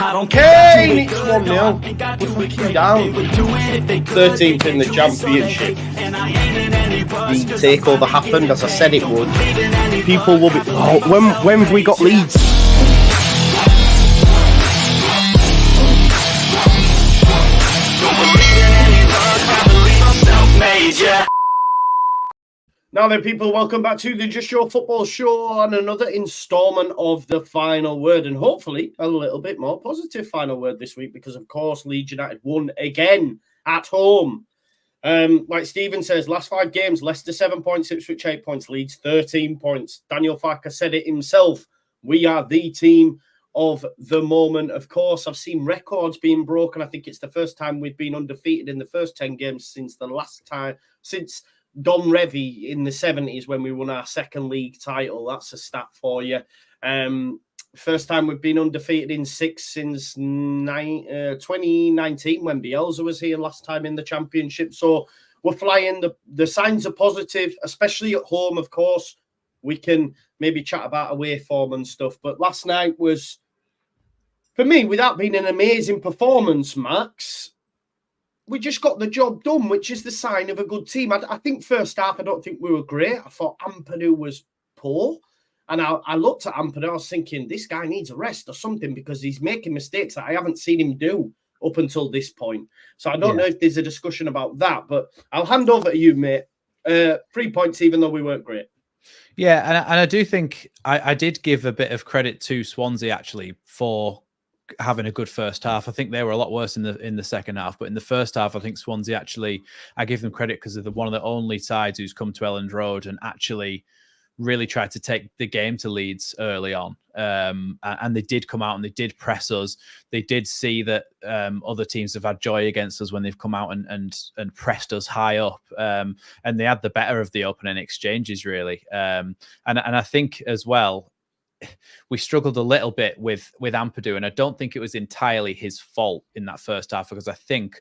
Kane, it's 1-0. We're fucking down. 13th in the championship. The takeover happened as I said it would. People will be. Oh, when have we got Leeds? Now then, people, welcome back to the Just Your Football Show and another instalment of the final word, and hopefully a little bit more positive final word this week because, of course, Leeds United won again at home. Like Stephen says, last 5 games, Leicester 7 points, Ipswich 8 points, Leeds 13 points. Daniel Farker said it himself. We are the team of the moment. Of course, I've seen records being broken. I think it's the first time we've been undefeated in the first 10 games since Don Revy in the 70s when we won our second league title. That's a stat for you. First time we've been undefeated in 6 since 2019 when Bielsa was here last time in the championship. So we're flying. The signs are positive, especially at home, of course. We can maybe chat about away form and stuff. But last night was, for me, without being an amazing performance, Max, we just got the job done, which is the sign of a good team. I think first half, I don't think we were great. I thought Ampadu was poor. And I looked at Ampadu, I was thinking, this guy needs a rest or something because he's making mistakes that I haven't seen him do up until this point. So I don't know if there's a discussion about that, but I'll hand over to you, mate. 3 points, even though we weren't great. Yeah, and I do think I did give a bit of credit to Swansea, actually, for having a good first half. I think they were a lot worse in the second half, but in the first half, I think Swansea actually, I give them credit because they're one of the only sides who's come to Elland Road and actually really tried to take the game to Leeds early on. And they did come out and they did press us. They did see that other teams have had joy against us when they've come out and pressed us high up. And they had the better of the opening exchanges, really. And I think as well, we struggled a little bit with Ampadu, and I don't think it was entirely his fault in that first half because I think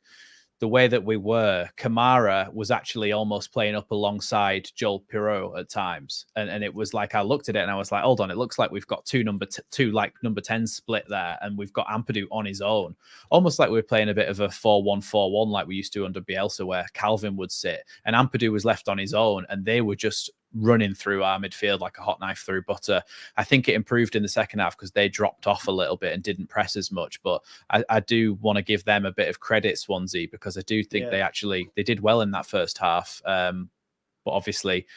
the way that we were, Kamara was actually almost playing up alongside Joel Piroe at times, and it was like I looked at it and I was like, hold on, it looks like we've got two number 10 split there, and we've got Ampadu on his own, almost like we were playing a bit of a 4-1-4-1 like we used to under Bielsa, where Calvin would sit and Ampadu was left on his own, and they were just running through our midfield like a hot knife through butter. I think it improved in the second half because they dropped off a little bit and didn't press as much. But I do want to give them a bit of credit, Swansea, because I do think they did well in that first half. But obviously,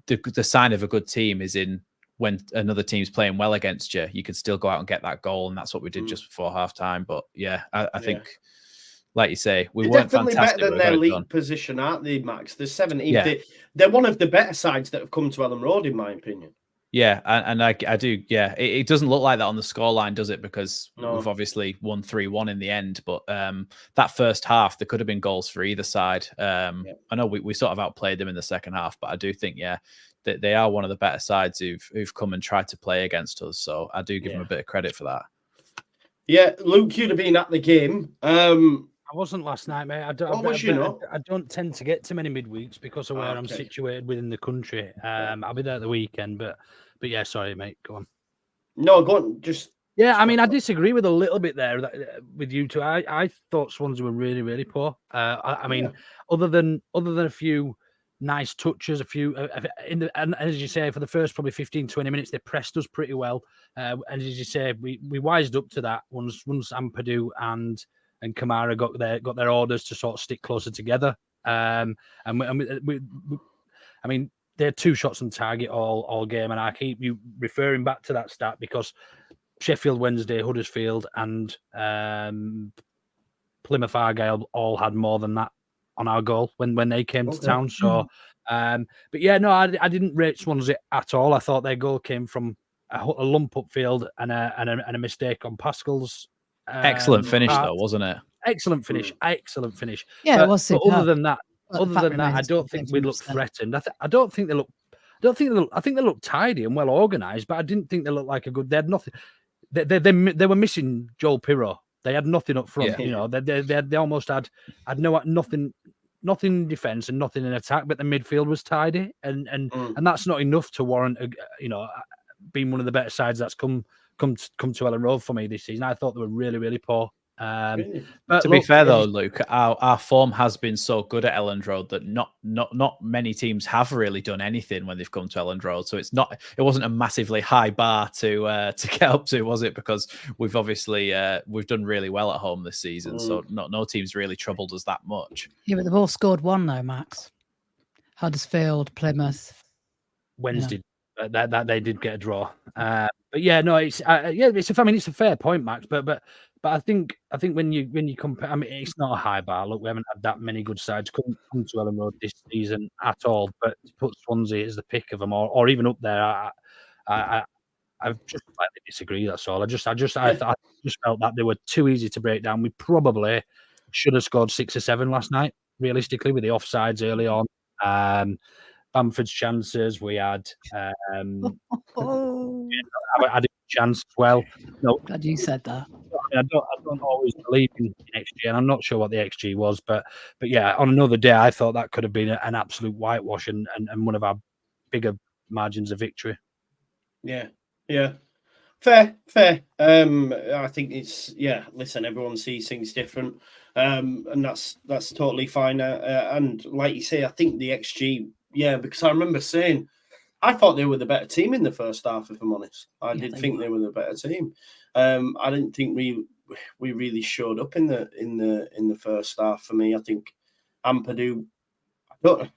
the sign of a good team is in when another team's playing well against you, you could still go out and get that goal, and that's what we did just before half time. But I think, like you say, we weren't definitely fantastic, better than their league position, aren't they, Max? There's 17. Yeah. They're one of the better sides that have come to Elland Road, in my opinion. Yeah, and I do. Yeah, it doesn't look like that on the scoreline, does it? Because we've obviously won 3-1 in the end. But that first half, there could have been goals for either side. I know we sort of outplayed them in the second half, but I do think, that they are one of the better sides who've come and tried to play against us. So I do give them a bit of credit for that. Yeah, Luke, you'd have been at the game. I wasn't last night, mate. I don't tend to get to many midweeks because of where I'm situated within the country. I'll be there at the weekend, but yeah, sorry, mate. Go on. No, go on. I mean, I disagree with a little bit there with you two. I thought Swansea were really, really poor. I mean, other than a few nice touches, a few and as you say, for the first probably 15-20 minutes, they pressed us pretty well. And as you say, we wised up to that once Ampadu and Kamara got their orders to sort of stick closer together. I mean, they had 2 shots on target all game, and I keep you referring back to that stat because Sheffield Wednesday, Huddersfield, and Plymouth Argyle all had more than that on our goal when they came to town. So, but yeah, no, I didn't rate Swansea at all. I thought their goal came from a lump upfield and a mistake on Pascal's. Excellent finish, though, wasn't it? Excellent finish. Excellent finish. Yeah, it was superb. But other than that, I don't think we looked threatened. I think they look tidy and well organised, but I didn't think they looked like a good. They had nothing. They were missing Joel Piroe. They had nothing up front. You know, they almost had nothing in defence and nothing in attack. But the midfield was tidy, and that's not enough to warrant being one of the better sides that's come come to Ellen Road for me this season. I thought they were really, really poor. Really? But to be fair though, Luke, our form has been so good at Elland Road that not many teams have really done anything when they've come to Elland Road. So it wasn't a massively high bar to get up to, was it? Because we've obviously we've done really well at home this season, so no teams really troubled us that much. Yeah, but they've all scored one though, Max. Huddersfield, Plymouth, Wednesday. That they did get a draw. But yeah, no, it's it's a fair point, Max. But I think when you compare, I mean, it's not a high bar. Look, we haven't had that many good sides come to Ellen Road this season at all. But to put Swansea as the pick of them, or even up there, I just slightly disagree. That's all. I just felt that they were too easy to break down. We probably should have scored 6 or 7 last night, realistically, with the offsides early on. Bamford's chances, we had added chance as well. No, glad you said that. I don't always believe in XG, and I'm not sure what the XG was, but yeah, on another day, I thought that could have been an absolute whitewash and one of our bigger margins of victory. Yeah. Fair. I think it's listen, everyone sees things different. And that's totally fine. And like you say, I think the XG, because I remember saying I thought they were the better team in the first half, if I'm honest. I did think they were the better team. I didn't think we really showed up in the first half for me. I think Ampadu, I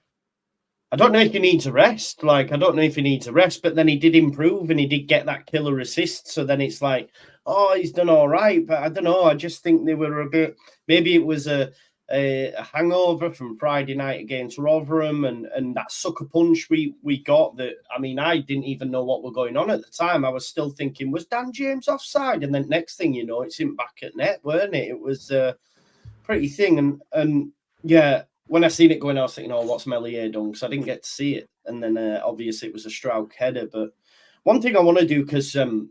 don't know if he needs a rest. Like, I don't know if he needs a rest, but then he did improve and he did get that killer assist. So then it's like, oh, he's done all right. But I don't know. I just think they were a bit, maybe it was a hangover from Friday night against Rotherham and that sucker punch we got that, I mean, I didn't even know what were going on at the time. I was still thinking, was Dan James offside? And then next thing you know, it's him back at net, weren't it? It was a pretty thing. And yeah, when I seen it going, I was thinking, oh, what's Melier done? Because I didn't get to see it. And then obviously it was a Strauch header. But one thing I want to do, because every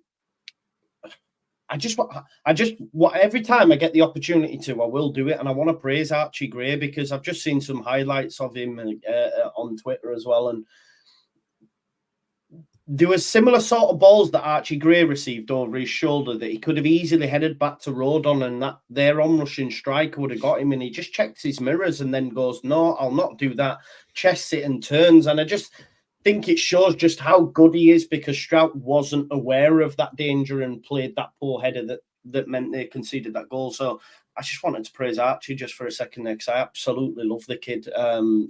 time I get the opportunity to, I will do it. And I want to praise Archie Gray, because I've just seen some highlights of him on Twitter as well. And there was similar sort of balls that Archie Gray received over his shoulder that he could have easily headed back to Rodon, and that their on-rushing striker would have got him, and he just checks his mirrors and then goes, no, I'll not do that, chests it and turns. And I just think it shows just how good he is, because Strauch wasn't aware of that danger and played that poor header that meant they conceded that goal. So I just wanted to praise Archie just for a second there, because I absolutely love the kid.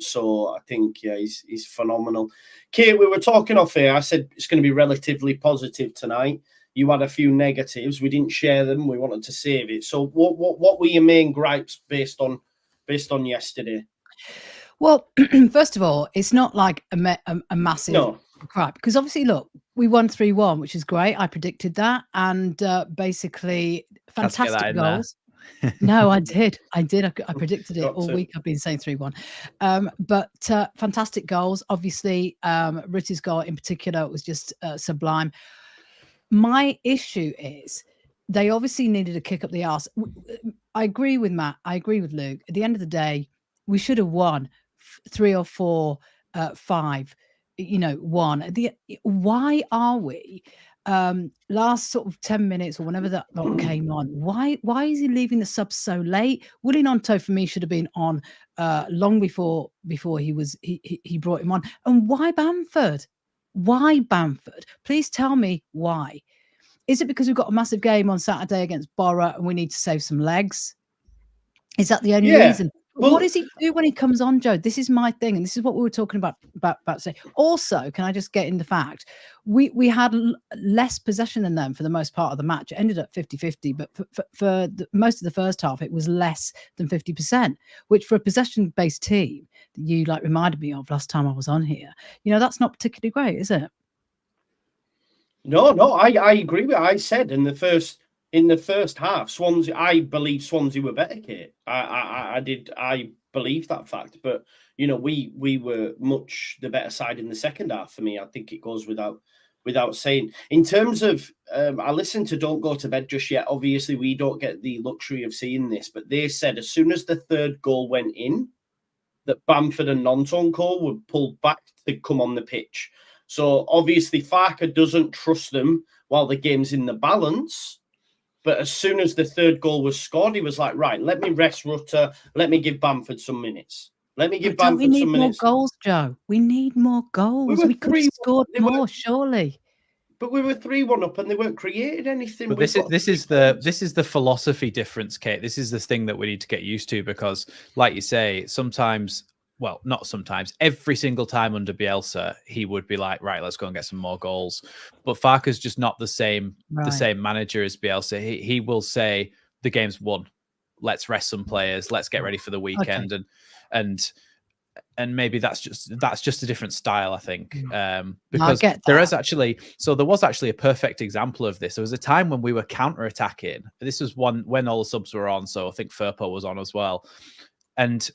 So I think, he's phenomenal. Kate, we were talking off here. I said it's going to be relatively positive tonight. You had a few negatives. We didn't share them. We wanted to save it. So what were your main gripes based on yesterday? Well, first of all, it's not like a massive crap, because obviously, look, we won 3-1, which is great. I predicted that, and basically fantastic goals. No, I did. I predicted it all week. I've been saying 3-1. But fantastic goals. Obviously, Ritter's goal in particular was just sublime. My issue is they obviously needed a kick up the arse. I agree with Matt. I agree with Luke. At the end of the day, we should have won 3 or 4, 5. One. Why are we? Last sort of 10 minutes or whenever that came on, why is he leaving the sub so late? Willie Nonto for me should have been on long before he brought him on. And why Bamford? Please tell me why. Is it because we've got a massive game on Saturday against Borough and we need to save some legs? Is that the only reason? Well, what does he do when he comes on, Joe? This is my thing, and this is what we were talking about today. Also, can I just get in the fact we had less possession than them for the most part of the match. It ended up 50-50, but for most of the first half, it was less than 50%, which for a possession-based team that you reminded me of last time I was on here, that's not particularly great, is it? No, I agree with what I said in the first half. Swansea, I believe Swansea were better, Kate. I believe that fact. But we were much the better side in the second half. For me, I think it goes without saying. In terms of, I listened to Don't Go to Bed Just Yet. Obviously, we don't get the luxury of seeing this, but they said as soon as the third goal went in, that Bamford and Nonto would pull back to come on the pitch. So obviously Farke doesn't trust them while the game's in the balance. But as soon as the third goal was scored, he was like, right, let me rest Rutter. Let me give Bamford some minutes. Let me give Bamford some minutes. More goals, Joe. We need more goals. We could have scored more, surely. But we were 3-1 up and they weren't created anything. But this is the philosophy difference, Kate. This is the thing that we need to get used to, because, like you say, sometimes, well, not sometimes, every single time under Bielsa, he would be like, right, let's go and get some more goals. But Farke's just not the same manager as Bielsa. He will say the game's won. Let's rest some players. Let's get ready for the weekend. Okay. And maybe that's just a different style, I think. Because there was actually a perfect example of this. There was a time when we were counter-attacking. This was when all the subs were on, so I think Firpo was on as well. And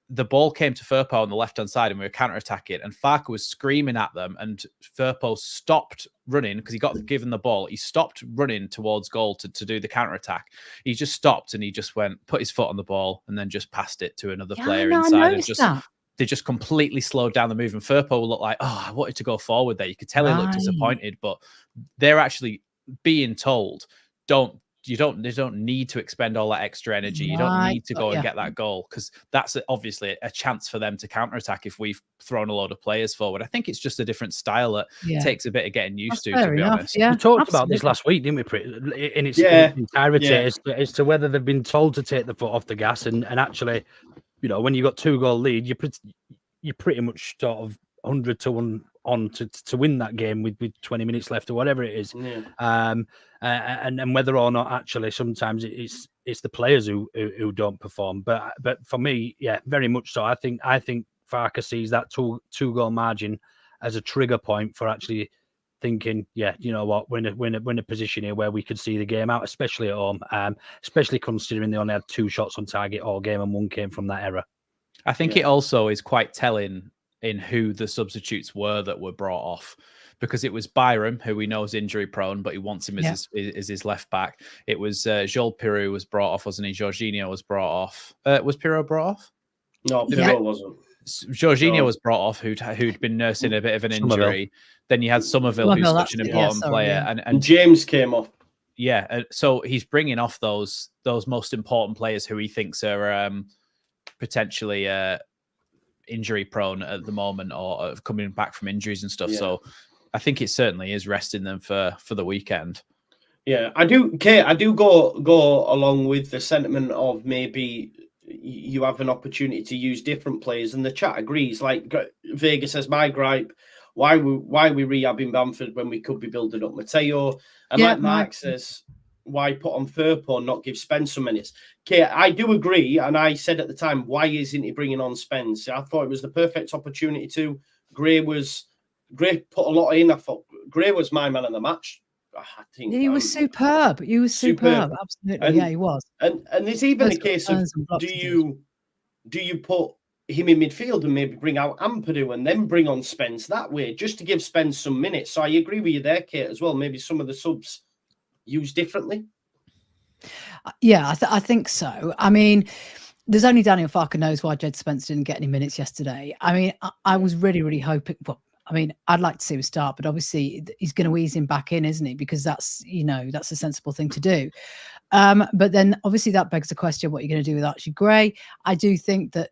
the ball came to Firpo on the left-hand side and we were counter-attacking, and Farke was screaming at them, and Firpo stopped running because he got given the ball. He stopped running towards goal to do the counter-attack. He just stopped and he just put his foot on the ball and then just passed it to another player inside. They just completely slowed down the move, and Firpo looked like, I wanted to go forward there. You could tell he looked disappointed, but they're actually being told, you don't need to expend all that extra energy. You don't need to go and get that goal, because that's obviously a chance for them to counterattack if we've thrown a load of players forward. I think it's just a different style that takes a bit of getting used to be honest. Yeah, we talked about this last week, didn't we? In its entirety, as to whether they've been told to take the foot off the gas, and actually, you know, when you got 2-goal lead, you're pretty much sort of 100 to 1 on to win that game with 20 minutes left or whatever it is. And whether or not actually sometimes it's the players who don't perform. But for me, very much so. I think Farke sees that two-goal margin as a trigger point for actually thinking, you know what, we're in a position here where we could see the game out, especially at home, especially considering they only had 2 shots on target all game and 1 came from that error. I think it also is quite telling in who the substitutes were that were brought off, because it was Byram, who we know is injury prone, but he wants him as his left back. It was Joel Piroe was brought off, wasn't he? Jorginho was brought off. Was Piroe brought off? No, Piroe wasn't. Jorginho was brought off, who'd been nursing a bit of an injury. Then you had Somerville, who's such an important player, and James came off. Yeah, so he's bringing off those most important players who he thinks are potentially injury prone at the moment, or coming back from injuries and stuff. So I think it certainly is resting them for the weekend. Yeah, I do, Kate. I do go along with the sentiment of maybe you have an opportunity to use different players, and the chat agrees. Like Vega says, my gripe: why we rehabbing Bamford when we could be building up Mateo? And like Mark says, why put on Firpo and not give Spence some minutes? Okay, I do agree, and I said at the time, why isn't he bringing on Spence? I thought it was the perfect opportunity to. Gray put a lot in. I thought Gray was my man of the match. I think he was superb. He was superb. Absolutely, he was. And there's even a case of do you put him in midfield and maybe bring out Ampadu and then bring on Spence that way, just to give Spence some minutes? So I agree with you there, Kate, as well. Maybe some of the subs used differently. Yeah, I think so. I mean, there's only Daniel Farke knows why Jed Spence didn't get any minutes yesterday. I mean, I was really, really hoping. Well, I mean, I'd like to see him start, but obviously he's going to ease him back in, isn't he? Because that's a sensible thing to do. But then obviously that begs the question: what are you going to do with Archie Gray? I do think that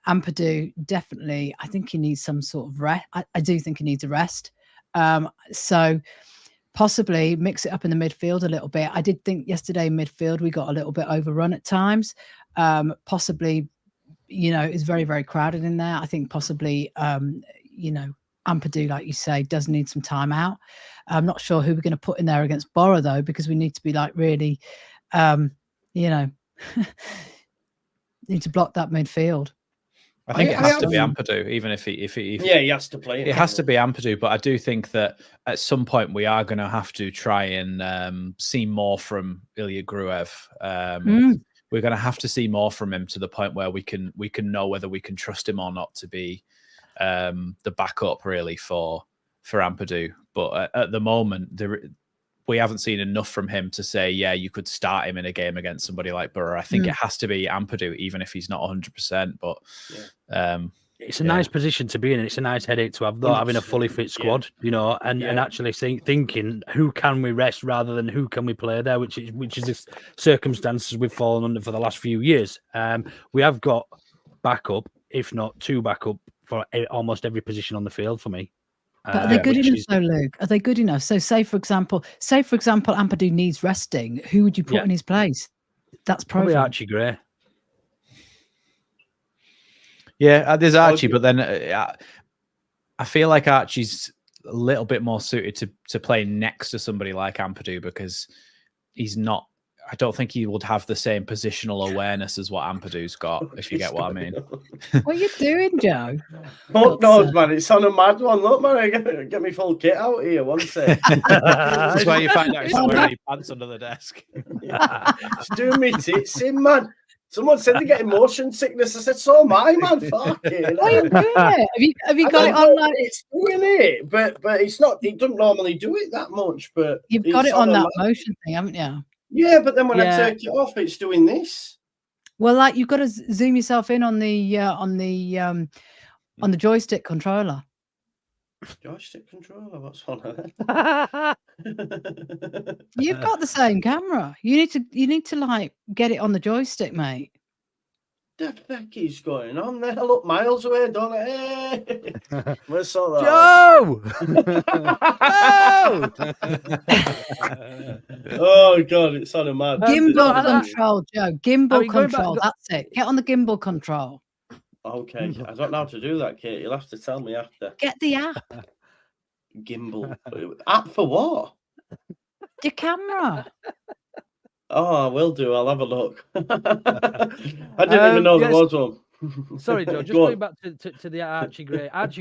Ampadu definitely. I think he needs some sort of rest. I do think he needs a rest. So possibly mix it up in the midfield a little bit. I did think yesterday in midfield we got a little bit overrun at times. Possibly, it's very, very crowded in there. I think possibly, Ampadu, like you say, does need some time out. I'm not sure who we're going to put in there against Borough, though, because we need to be like really, need to block that midfield. I think it has to be Ampadu, even if he he has to play. It has to be Ampadu, but I do think that at some point we are going to have to try and see more from Ilya Gruev. We're going to have to see more from him to the point where we can know whether we can trust him or not to be the backup really for Ampadu. But at the moment, we haven't seen enough from him to say, you could start him in a game against somebody like Borough. I think it has to be Ampadu, even if he's not 100%. But it's a nice position to be in, and it's a nice headache to have, though, having a fully fit squad, and actually thinking who can we rest rather than who can we play there, which is the circumstances we've fallen under for the last few years. We have got backup, if not two backup, for almost every position on the field for me. But are they good enough, though, Luke? Are they good enough? So, say for example, Ampadu needs resting. Who would you put in his place? That's probably Archie Gray. Yeah, there's Archie, but then I feel like Archie's a little bit more suited to play next to somebody like Ampadu, because he's not. I don't think he would have the same positional awareness as what Ampadu's got, if you get what I mean. What are you doing, Joe? Fuck knows, man. It's on a mad one. Look, man, I get me full kit out here. One sec. That's where you find out he's not wearing any pants under the desk. It's doing me tits in, man. Someone said they get motion sickness. I said, so am I, man. Fuck it. Why are you doing it? Have you got it on like it's doing it, but it's not. It doesn't normally do it that much. But you've got it on that motion thing, haven't you? Yeah, but then when I take it off, it's doing this. Well, like you've got to zoom yourself in on the joystick controller. Joystick controller. What's on it? You've got the same camera. You need to like get it on the joystick, mate. The fuck is going on there? I look miles away, don't I? Hey! We'll sort that Joe! Oh god, it's on a mad. Gimbal control, Joe. Gimbal control. That's it. Get on the gimbal control. Okay, I don't know how to do that, Kate. You'll have to tell me after. Get the app. Gimbal app for what? Your camera. Oh, I will do. I'll have a look. I didn't even know there was one. Sorry, Joe. Just going back to the Archie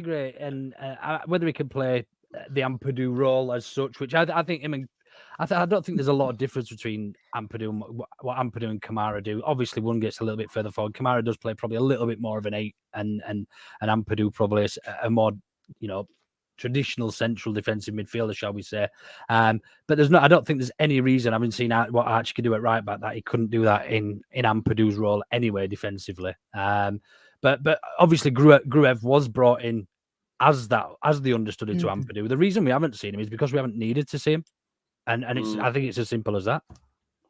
Gray, and whether he can play the Ampadu role as such, which I think him and I don't think there's a lot of difference between Ampadu and what Ampadu and Kamara do. Obviously, one gets a little bit further forward. Kamara does play probably a little bit more of an 8, and Ampadu probably a more traditional central defensive midfielder, shall we say? But I don't think there's any reason. I haven't seen what Archie could do at right back that he couldn't do that in Ampadu's role anyway defensively. But obviously Gruev was brought in as the understudy to Ampadu. The reason we haven't seen him is because we haven't needed to see him, and I think it's as simple as that.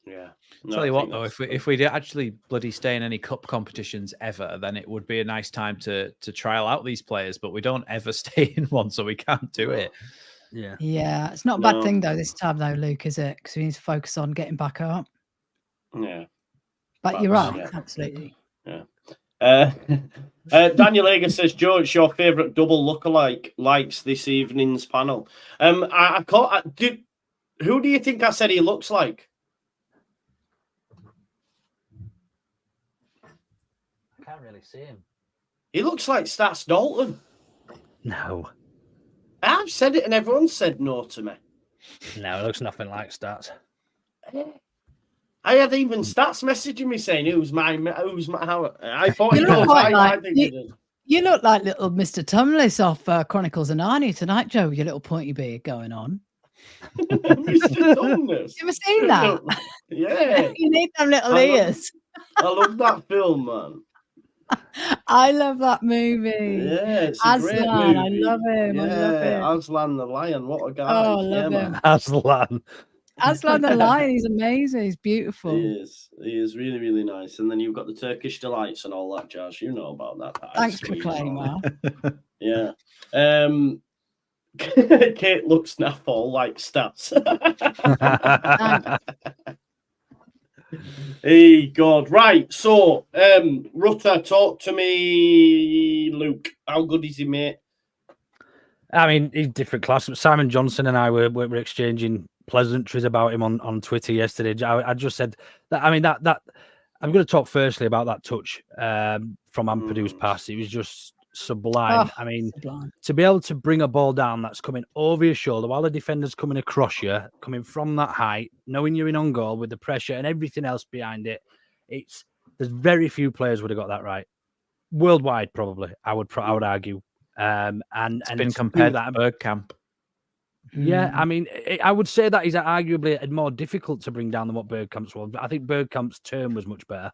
Yeah. Tell you what, though, if we did actually bloody stay in any cup competitions ever, then it would be a nice time to trial out these players. But we don't ever stay in one, so we can't do it. Yeah, it's not a bad thing though this time, though, Luke, is it? Because we need to focus on getting back up. Yeah, but you're right, absolutely. Yeah. Daniel Ager says, Joe, it's your favourite double lookalike likes this evening's panel. Who do you think I said he looks like? I can't really see him. He looks like Stats Dalton. No. I've said it and everyone said no to me. No, it looks nothing like Stats. I had even Stats messaging me saying, who's my how I thought you look you look like little Mr. Tumlis off Chronicles of Narnia tonight, Joe, your little pointy beard going on. Mr. Tumlis. You ever seen that? Yeah. You need them little ears. I love that film, man. I love that movie. Yeah, it's a great movie. I love him. Yeah, I love him. Aslan the Lion, what a guy. Oh, I love him. Aslan the Lion, he's amazing. He's beautiful. He is really, really nice. And then you've got the Turkish delights and all that jazz. You know about that. Thanks for playing, Mal. Yeah. Kate looks naff all like Stats. Hey God, right. So Rutter, talk to me, Luke. How good is he, mate? I mean, he's different class. Simon Johnson and I were exchanging pleasantries about him on Twitter yesterday. I just said that. I mean, that I'm going to talk firstly about that touch from Ampadu's pass. It was just sublime. I mean, sublime. To be able to bring a ball down that's coming over your shoulder while the defender's coming across you, coming from that height, knowing you're in on goal with the pressure and everything else behind it, there's very few players would have got that right. Worldwide, probably, I would argue. And it's been compared to Bergkamp. Yeah, I mean, I would say that is arguably more difficult to bring down than what Bergkamp's was. But I think Bergkamp's term was much better.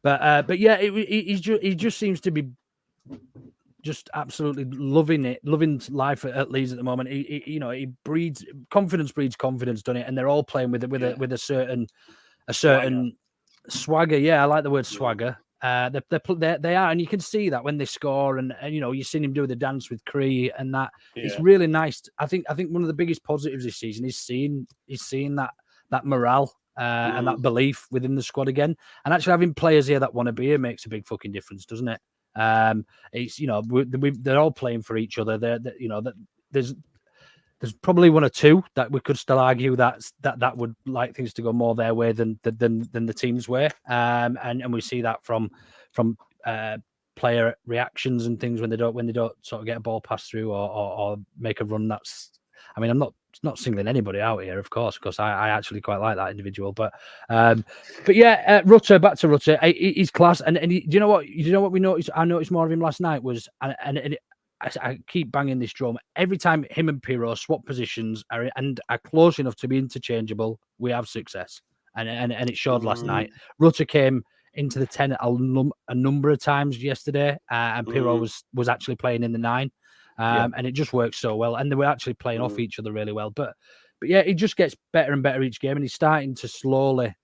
But yeah, he just seems to be just absolutely loving it, loving life at Leeds at the moment. He breeds confidence, doesn't it? And they're all playing with a certain swagger. Yeah, I like the word swagger. They are, and you can see that when they score, and you've seen him do the dance with Cree, and that it's really nice. I think one of the biggest positives this season is seeing that morale and that belief within the squad again, and actually having players here that want to be here makes a big fucking difference, doesn't it? It's they're all playing for each other. There's probably one or two that we could still argue that would like things to go more their way than the team's way. And we see that from player reactions and things when they don't sort of get a ball passed through or make a run. I'm not singling anybody out here, of course, because I actually quite like that individual. But yeah, Rutter, back to Rutter, he's class. And do you know what we noticed? I noticed more of him last night was, and I keep banging this drum. Every time him and Piroe swap positions and are close enough to be interchangeable, we have success. And it showed last night. Rutter came into the 10 a number of times yesterday, and Piroe was actually playing in the 9. And it just works so well. And they were actually playing off each other really well. But yeah, it just gets better and better each game, and he's starting to slowly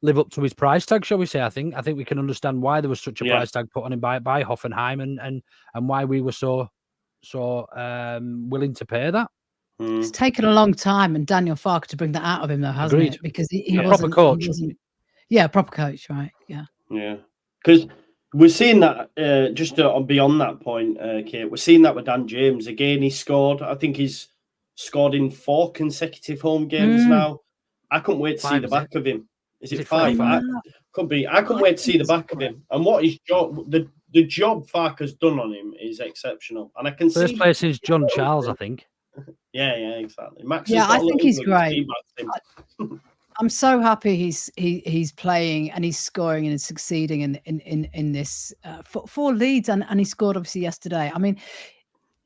live up to his price tag, shall we say? I think we can understand why there was such a price tag put on him by Hoffenheim and why we were so willing to pay that. It's taken a long time, and Daniel Farke to bring that out of him, though, hasn't it? Because he wasn't, proper coach. Proper coach, right? Yeah. Because we're seeing that just beyond that point, Kate. We're seeing that with Dan James again. He scored. I think he's scored in 4 consecutive home games now. I couldn't wait to see the back of him. Is it 5? Could be. I couldn't wait to see the back of him. And what his job, the job Farke has done on him is exceptional. And I can see first place is John Charles, I think. Yeah, exactly. Max. I think he's great. I'm so happy he's playing and he's scoring and succeeding in this for Leeds, and he scored obviously yesterday. I mean,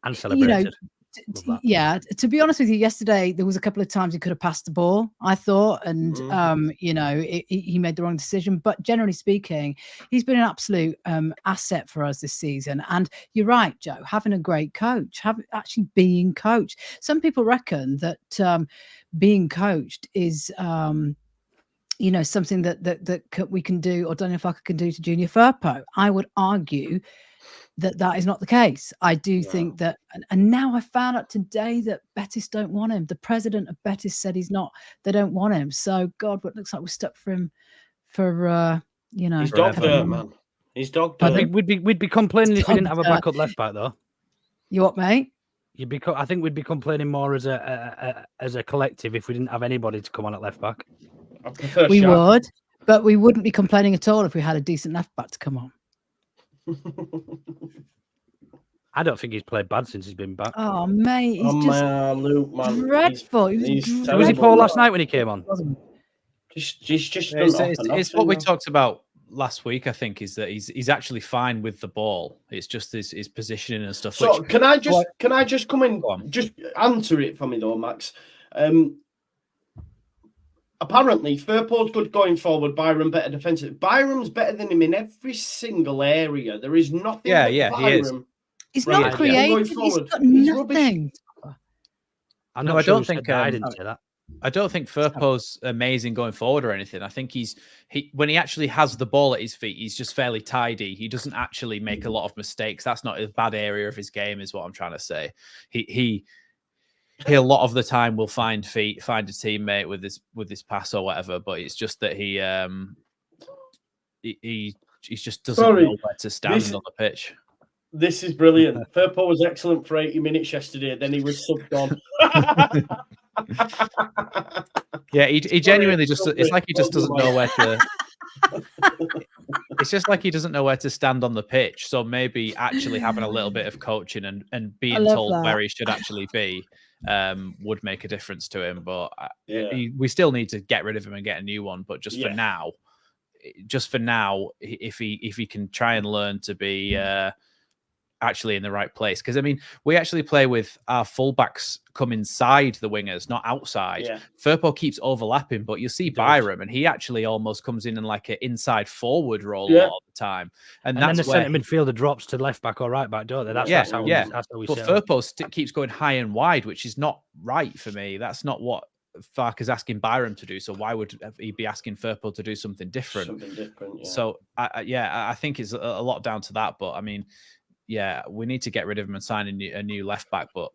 and celebrated. To be honest with you, yesterday there was a couple of times he could have passed the ball, I thought, and he made the wrong decision. But generally speaking, he's been an absolute asset for us this season. And you're right, Joe, having a great coach, actually being coached. Some people reckon that being coached is something that we can do, or Daniel Farke can do to Junior Firpo. I would argue that is not the case. I do think that, and now I found out today that Betis don't want him. The president of Betis said they don't want him. So God, what looks like we're stuck for him for He's dog dirt, man. He's dog dirt. I think we'd be complaining if we didn't have a backup left back, though. You what, mate? I think we'd be complaining more as a collective if we didn't have anybody to come on at left back. We would, but we wouldn't be complaining at all if we had a decent left back to come on. I don't think he's played bad since he's been back. Oh, mate, he's Luke, man. Dreadful. Was he poor last night when he came on? It's what we talked about last week. I think is that he's actually fine with the ball. It's just his positioning and stuff. So can I just come in? Just answer it for me though, Max. Apparently, Firpo's good going forward. Byram better defensive. Byram's better than him in every single area. There is nothing. Byram. He is. He's not creative. He's got nothing. I don't think I didn't say that. I don't think Firpo's amazing going forward or anything. I think when he actually has the ball at his feet, he's just fairly tidy. He doesn't actually make a lot of mistakes. That's not a bad area of his game, is what I'm trying to say. He a lot of the time will find a teammate with his pass or whatever, but it's just that he just doesn't know where to stand on the pitch. This is brilliant. Firpo was excellent for 80 minutes yesterday. Then he was subbed on. Yeah, he genuinely just. It's like he just doesn't know where to. It's just like he doesn't know where to stand on the pitch. So maybe actually having a little bit of coaching and being told where he should actually be would make a difference to him. But we still need to get rid of him and get a new one. But just for now, if he can try and learn to be actually in the right place. Because I mean, we actually play with our fullbacks come inside the wingers, not outside. Yeah. Firpo keeps overlapping, but you see Byram, and he actually almost comes in like an inside forward role a lot of the time. And that's then the where centre midfielder drops to left back or right back, don't they? That's how we but Firpo keeps going high and wide, which is not right for me. That's not what Farke's asking Byram to do. So why would he be asking Firpo to do something different? Yeah. So I think it's a lot down to that. But I mean, yeah, we need to get rid of him and sign a new left back. But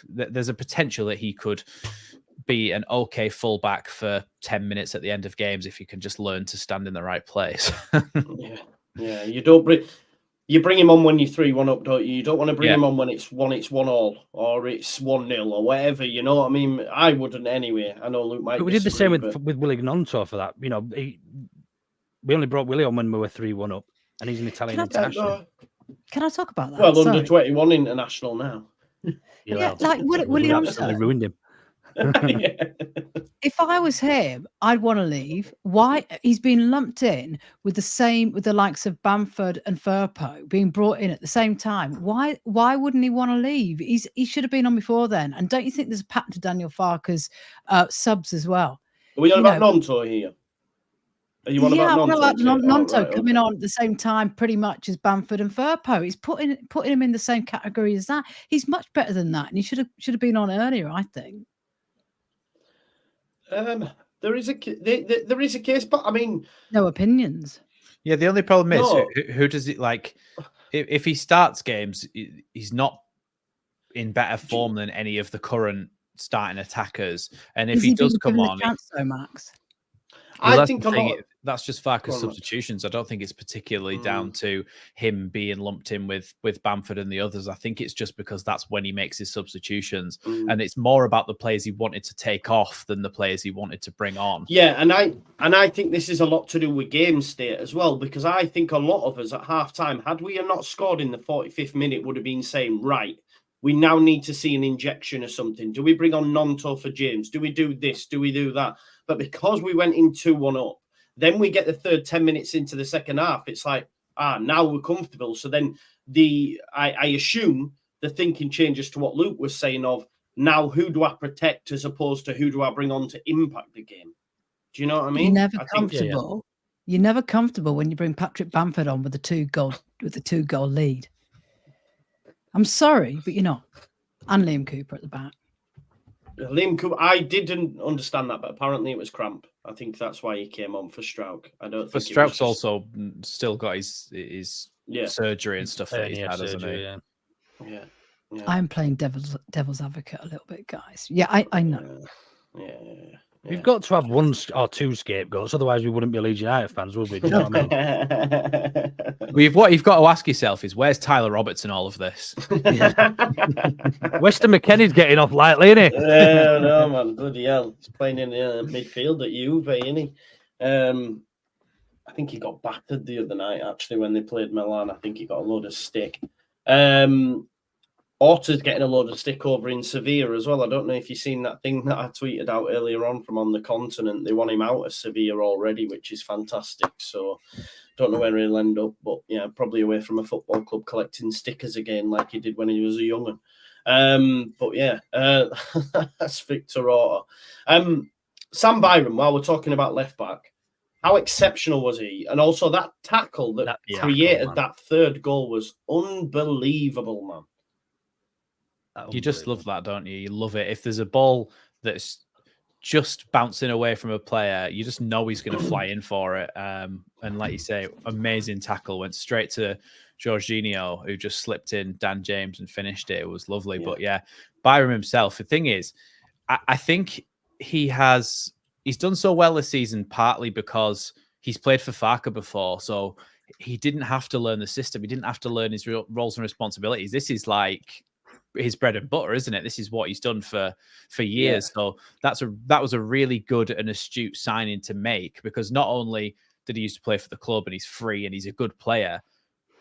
there's a potential that he could be an okay fullback for 10 minutes at the end of games if you can just learn to stand in the right place. Yeah. You bring him on when you're 3-1 up, don't you? You don't want to bring him on when it's 1-1 or it's 1-0 or whatever. You know what I mean? I wouldn't anyway. I know Luke might. But we did the same with Willie Nonto for that. You know, we only brought Willie on when we were 3-1 up, and he's an Italian international. Can I talk about that? Well, under 21 international now. Like Willie absolutely ruined him. If I was him, I'd want to leave. Why? He's been lumped in with the likes of Bamford and Firpo being brought in at the same time. Why wouldn't he want to leave? He should have been on before then. And don't you think there's a pattern to Daniel Farke's subs as well? Are we on about Nonto here? Are you on about Nonto coming on at the same time, pretty much as Bamford and Firpo? He's putting him in the same category as that. He's much better than that, and he should have been on earlier, I think. There is a case, but I mean, no opinions. Yeah, the only problem is who does it like? If he starts games, he's not in better form than any of the current starting attackers. And if he does come on, Max. I think that's just Farke's substitutions. I don't think it's particularly down to him being lumped in with Bamford and the others. I think it's just because that's when he makes his substitutions, and it's more about the players he wanted to take off than the players he wanted to bring on. Yeah, and I think this is a lot to do with game state as well, because I think a lot of us at half time, had we not scored in the 45th minute, would have been saying, right, we now need to see an injection or something. Do we bring on Nonto for James? Do we do this? Do we do that? But because we went in 2-1 up, then we get the third 10 minutes into the second half. It's like, now we're comfortable. So then I assume the thinking changes to what Luke was saying of, now who do I protect as opposed to who do I bring on to impact the game? Do you know what I mean? You're never comfortable. You're never comfortable when you bring Patrick Bamford on with a two-goal lead. I'm sorry, but you're not. And Liam Cooper at the back. Liam Cooper, I didn't understand that, but apparently it was cramp. I think that's why he came on for Strauch. I don't think. But Strauch's also still got his surgery and stuff that he's had, hasn't he? Yeah. I'm playing devil's advocate a little bit, guys. Yeah, I know. Yeah. We've got to have one or two scapegoats, otherwise we wouldn't be Leeds United fans, would we? Do you know what I mean? What you've got to ask yourself is, where's Tyler Roberts in all of this? Weston McKennie's getting off lightly, isn't he? Yeah, no, man, bloody hell. He's playing in midfield at Juve, isn't he? I think he got battered the other night, actually, when they played Milan. I think he got a load of stick. Otter's getting a load of stick over in Sevilla as well. I don't know if you've seen that thing that I tweeted out earlier on from On the Continent. They want him out of Sevilla already, which is fantastic. So don't know where he'll end up, but yeah, probably away from a football club collecting stickers again like he did when he was a young'un. But yeah, that's Victor Orta. Sam Byram, while we're talking about left back, how exceptional was he? And also that tackle that created that third goal was unbelievable, man. You just love that, don't you? You love it. If there's a ball that's just bouncing away from a player, you just know he's going to fly in for it. And like you say, amazing tackle, went straight to Jorginho, who just slipped in Dan James and finished it. It was lovely. Yeah. But yeah, Byram himself, the thing is, I think he's done so well this season, partly because he's played for Farke before. So he didn't have to learn the system. He didn't have to learn his roles and responsibilities. This is like his bread and butter, isn't it? This is what he's done for years. Yeah. So that was a really good and astute signing to make, because not only did he used to play for the club and he's free and he's a good player,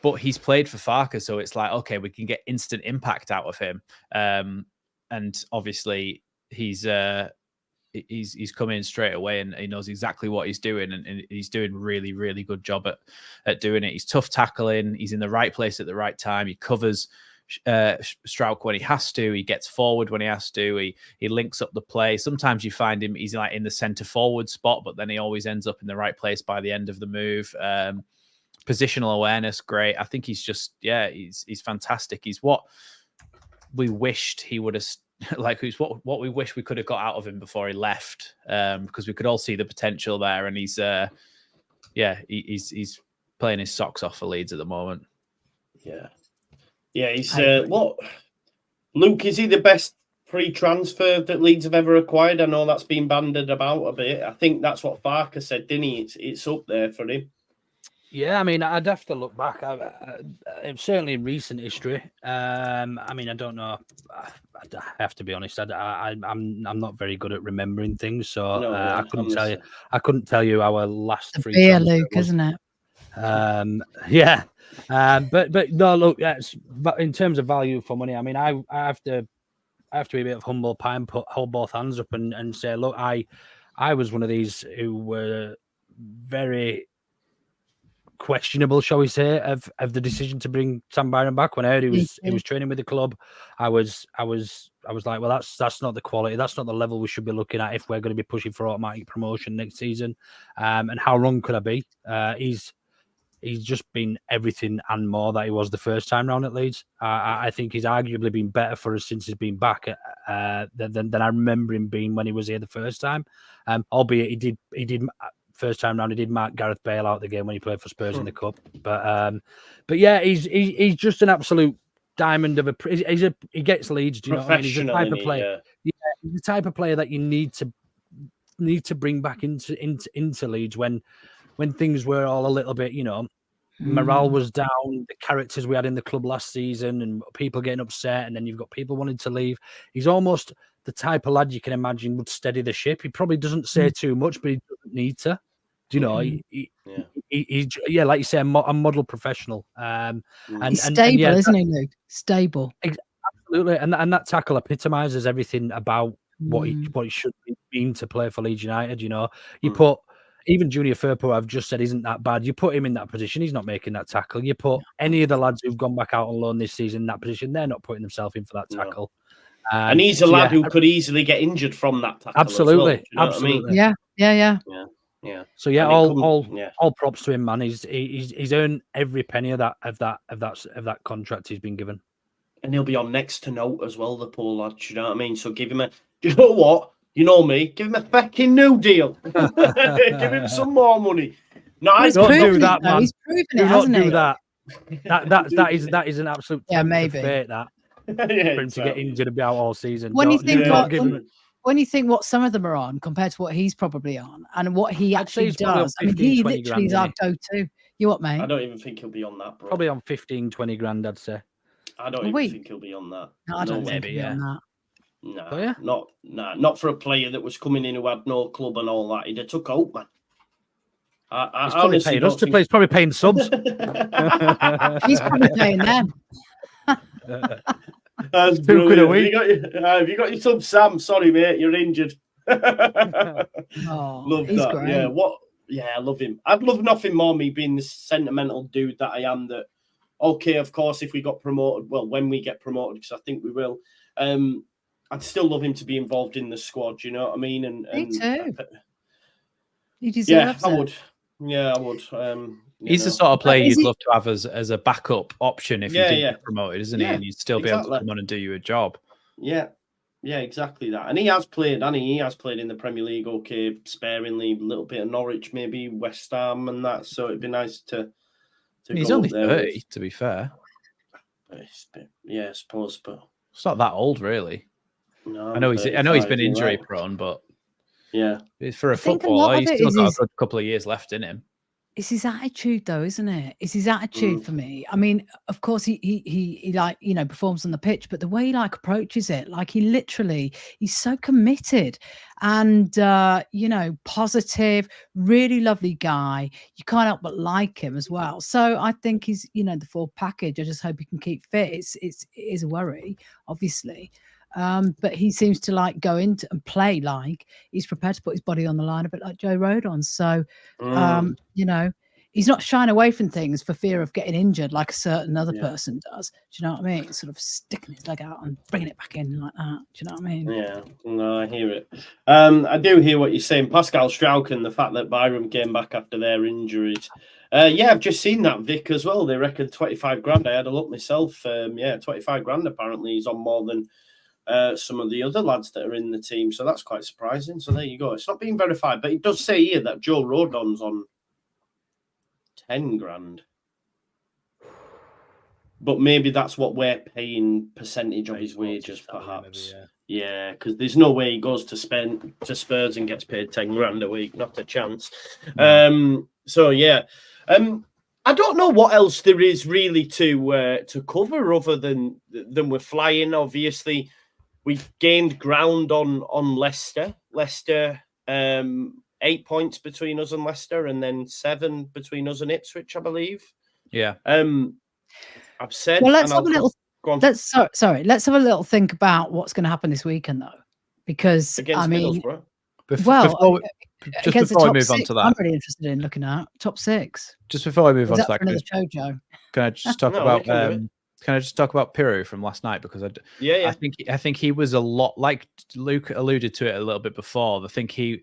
but he's played for Farke. So it's like, okay, we can get instant impact out of him. And obviously he's he's coming in straight away, and he knows exactly what he's doing, and he's doing really, really good job at doing it. He's tough tackling. He's in the right place at the right time. He covers Strauch when he has to. He gets forward when he has to. He links up the play. Sometimes you find him, he's like in the centre forward spot, but then he always ends up in the right place by the end of the move. Positional awareness, great. I think he's just, he's fantastic. He's what we wished he would have, like, who's what we wish we could have got out of him before he left, because we could all see the potential there, and he's playing his socks off for Leeds at the moment. Yeah, he's what? Luke, is he the best free transfer that Leeds have ever acquired? I know that's been bandied about a bit. I think that's what Farker said, didn't he? It's up there for him. Yeah, I mean, I'd have to look back. Certainly in recent history. I mean, I don't know. I have to be honest. I'm not very good at remembering things, so I couldn't tell you. I couldn't tell you our last free beer, transfer Luke, was. Isn't it? But no, look, in terms of value for money, I mean, I have to be a bit of humble pie and hold both hands up and say, look, I was one of these who were very questionable, shall we say, of the decision to bring Sam Byram back. When I heard he was training with the club, I was like, well, that's not the quality, that's not the level we should be looking at if we're going to be pushing for automatic promotion next season. And how wrong could I be? He's just been everything and more that he was the first time round at Leeds. I think he's arguably been better for us since he's been back than I remember him being when he was here the first time. Albeit he did first time round, he did mark Gareth Bale out the game when he played for Spurs in the cup. But yeah, he's just an absolute diamond of a. He gets Leeds. Do you know what I mean? He's the type of player. Yeah, he's the type of player that you need to bring back into Leeds when things were all a little bit, morale was down, the characters we had in the club last season and people getting upset, and then you've got people wanting to leave. He's almost the type of lad you can imagine would steady the ship. He probably doesn't say too much, but he doesn't need to. Do you know? He's like you say, a model professional. He's stable, isn't he, Luke? Stable. Absolutely. And that tackle epitomizes everything about what it should mean to play for Leeds United. You put even Junior Firpo, I've just said, isn't that bad. You put him in that position, he's not making that tackle. You put any of the lads who've gone back out on loan this season in that position, they're not putting themselves in for that tackle. And he's a lad who could easily get injured from that tackle. Absolutely, as well, absolutely. I mean? Yeah. So all props to him, man. He's earned every penny of that contract he's been given. And he'll be on next to note as well, the poor lad. You know what I mean? So give him a. You know what? You know me. Give him a fucking new deal. Give him some more money. No, I don't do that, man. He's proven do it, not hasn't do he? that. That is an absolute maybe fate, that for him to get injured and be out all season. When you think what some of them are on compared to what he's probably on and what he actually does, I mean, he literally is our go-to. You what, mate? I don't even think he'll be on that, bro. Probably on 15-20 grand, I'd say. I don't even think he'll be on that. No, I don't think he'll be on that. No, not for a player that was coming in who had no club and all that. He'd have took out, man. He's probably paying us to play. He's probably paying subs. He's probably paying them. That's £2 a week. Have you got your sub, Sam? Sorry, mate, you're injured. Love that. Great. Yeah, I love him. I'd love nothing more, me being this sentimental dude that I am. That okay, of course, if we got promoted, well, when we get promoted, because I think we will. I'd still love him to be involved in the squad. You know what I mean? And me too. He deserves it. I would. Yeah, I would. He's the sort of player you'd love to have as a backup option if you did get promoted, isn't he? And you'd still be able to come on and do you a job. Yeah, exactly that. And he has played, he has played in the Premier League, okay, sparingly, a little bit of Norwich, maybe West Ham and that. So it'd be nice to he's only 30, to be fair. Yeah, I suppose, but it's not that old, really. No, I know he's been injury prone, but yeah, for a footballer, he's still got a good couple of years left in him. It's his attitude, though, isn't it? It's his attitude for me. I mean, of course, he like, performs on the pitch, but the way he approaches it, he's so committed and, positive, really lovely guy. You can't help but like him as well. So I think he's, the full package. I just hope he can keep fit. It is a worry, obviously. But he seems to like go into and play like he's prepared to put his body on the line, a bit like Joe Rodon. So, you know, he's not shying away from things for fear of getting injured like a certain other person does. Do you know what I mean? Sort of sticking his leg out and bringing it back in like that. Do you know what I mean? Yeah, no, I hear it. I do hear what you're saying. Pascal Strauchen, the fact that Byram came back after their injuries. Yeah, I've just seen that, Vic, as well. They reckon 25 grand. I had a look myself. Yeah, 25 grand apparently is on more than some of the other lads that are in the team. So that's quite surprising. So there you go. It's not being verified, but it does say here that Joe Rodon's on 10 grand. But maybe that's what we're paying percentage of his wages, perhaps. Maybe, yeah, because there's no way he goes to Spurs and gets paid 10 grand a week. Not a chance. No. So yeah. I don't know what else there is really to cover other than we're flying. Obviously, we gained ground on Leicester. Leicester, 8 points between us and Leicester, and then 7 between us and Ipswich, I believe. Yeah. I've said. Well, let's have a little. Go on. Let's Let's have a little think about what's going to happen this weekend, though, because Against I mean, Middlesbrough. Before we move on to that, I'm really interested in looking at top 6. Just before we move on to that, another show, Joe? Can I just talk about? Can I just talk about Piroe from last night, because I think he was a lot, like Luke alluded to it a little bit before. I think he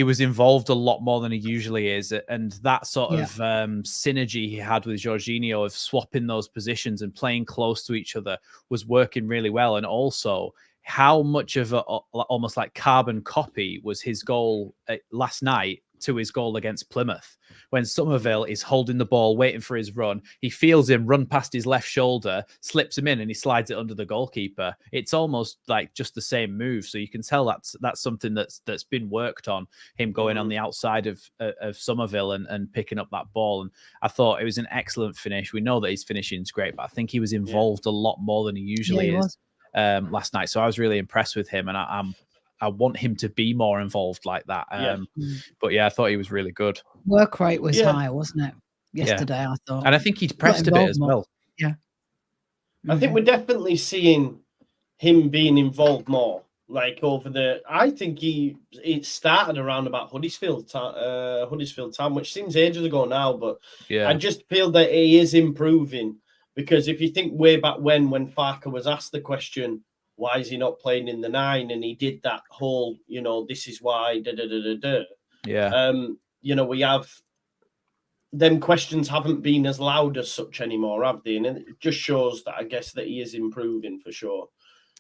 was involved a lot more than he usually is, and that sort of synergy he had with Jorginho of swapping those positions and playing close to each other was working really well. And also, how much of a almost like carbon copy was his goal last night to his goal against Plymouth, when Somerville is holding the ball, waiting for his run. He feels him run past his left shoulder, slips him in, and he slides it under the goalkeeper. It's almost like just the same move. So you can tell that's something that's been worked on, him going on the outside of Somerville and picking up that ball. And I thought it was an excellent finish. We know that his finishing's great, but I think he was involved a lot more than he usually is last night. So I was really impressed with him, and I want him to be more involved like that. But yeah, I thought he was really good. Work rate was high, wasn't it? Yesterday, I thought. And I think he'd pressed a bit as well. Yeah. I think we're definitely seeing him being involved more. Like I think it started around about Huddersfield Town, which seems ages ago now, but I just feel that he is improving, because if you think way back when Farker was asked the question, why is he not playing in the 9? And he did that whole, this is why, Yeah. We have them questions haven't been as loud as such anymore, have they? And it just shows that I guess that he is improving for sure.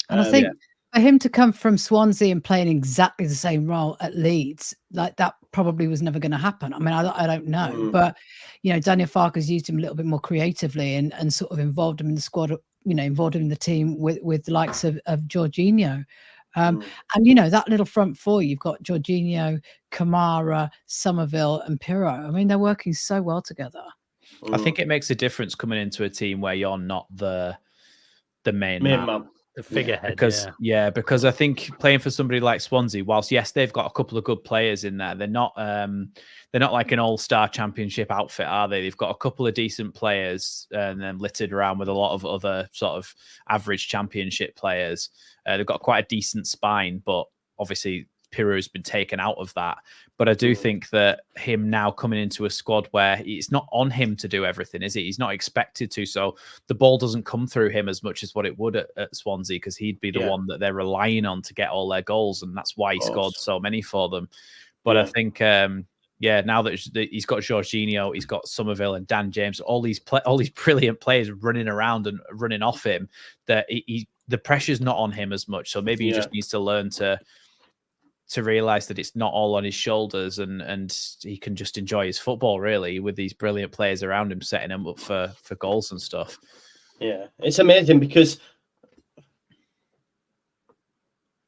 And I think for him to come from Swansea and playing exactly the same role at Leeds, like that probably was never going to happen. I mean, I don't know, but Daniel Farker's used him a little bit more creatively and sort of involved him in the squad, involved him in the team with the likes of Jorginho. And that little front four, you've got Jorginho, Kamara, Somerville, and Piroe. I mean, they're working so well together. I think it makes a difference coming into a team where you're not the main man. The figurehead, because I think playing for somebody like Swansea, whilst yes, they've got a couple of good players in there, they're not like an all-star championship outfit, are they? They've got a couple of decent players and then littered around with a lot of other sort of average championship players. They've got quite a decent spine, but obviously Piroe's been taken out of that. But I do think that him now coming into a squad where it's not on him to do everything, is it? He's not expected to. So the ball doesn't come through him as much as what it would at Swansea, because he'd be the one that they're relying on to get all their goals. And that's why he scored so many for them. But I think, now that he's got Jorginho, he's got Somerville and Dan James, all these brilliant players running around and running off him, that the pressure's not on him as much. So maybe he just needs to learn to realize that it's not all on his shoulders, and he can just enjoy his football really with these brilliant players around him, setting him up for goals and stuff. Yeah, it's amazing because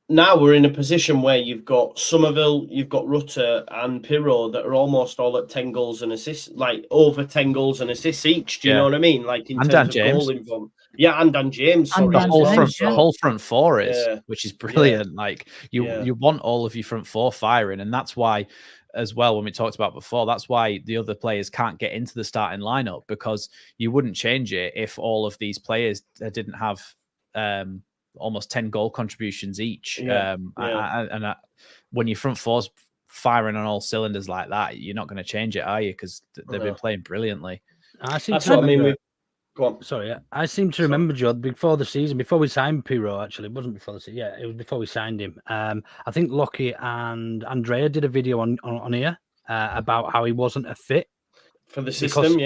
now we're in a position where you've got Somerville, you've got Rutter and Piroe that are almost all at 10 goals and assists, like over 10 goals and assists each. Do you know what I mean? Like in terms of goal involvement. Yeah, and Dan James. And the whole front four is, which is brilliant. Like you want all of your front four firing, and that's why, as well, when we talked about before, that's why the other players can't get into the starting lineup, because you wouldn't change it if all of these players didn't have almost 10 goal contributions each. Yeah. When your front four's firing on all cylinders like that, you're not going to change it, are you? Because they've been playing brilliantly. That's what I mean. Go on. Sorry, I seem to remember, Judd, before the season, before we signed Piroe, actually, it wasn't before the season. Yeah, it was before we signed him. I think Lockie and Andrea did a video on here about how he wasn't a fit for the system.